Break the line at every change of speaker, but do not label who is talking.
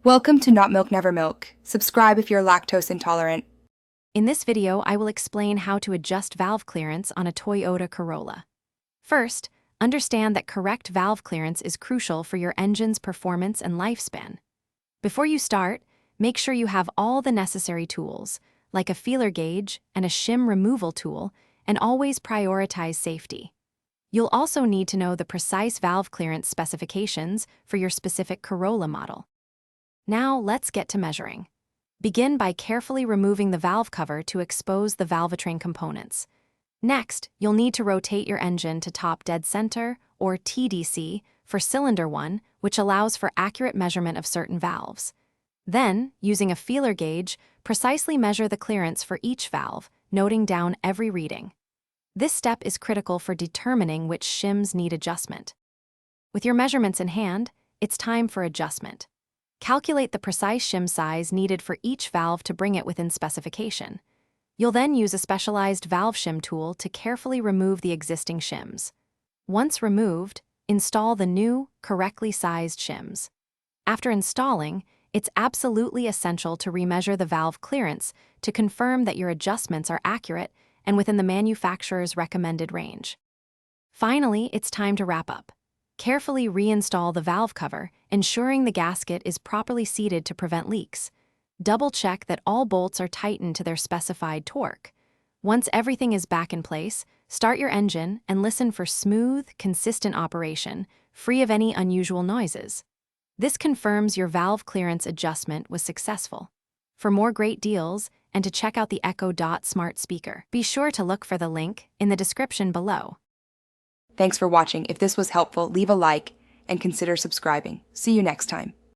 Welcome to Not Milk Never Milk. Subscribe if you're lactose intolerant.
In this video, I will explain how to adjust valve clearance on a Toyota Corolla. First, understand that correct valve clearance is crucial for your engine's performance and lifespan. Before you start, make sure you have all the necessary tools, like a feeler gauge and a shim removal tool, and always prioritize safety. You'll also need to know the precise valve clearance specifications for your specific Corolla model. Now, let's get to measuring. Begin by carefully removing the valve cover to expose the valvetrain components. Next, you'll need to rotate your engine to top dead center, or TDC, for cylinder 1, which allows for accurate measurement of certain valves. Then, using a feeler gauge, precisely measure the clearance for each valve, noting down every reading. This step is critical for determining which shims need adjustment. With your measurements in hand, it's time for adjustment. Calculate the precise shim size needed for each valve to bring it within specification. You'll then use a specialized valve shim tool to carefully remove the existing shims. Once removed, install the new, correctly sized shims. After installing, it's absolutely essential to remeasure the valve clearance to confirm that your adjustments are accurate and within the manufacturer's recommended range. Finally, it's time to wrap up. Carefully reinstall the valve cover, ensuring the gasket is properly seated to prevent leaks. Double-check that all bolts are tightened to their specified torque. Once everything is back in place, start your engine and listen for smooth, consistent operation, free of any unusual noises. This confirms your valve clearance adjustment was successful. For more great deals and to check out the Echo Dot smart speaker, be sure to look for the link in the description below.
Thanks for watching. If this was helpful, leave a like and consider subscribing. See you next time.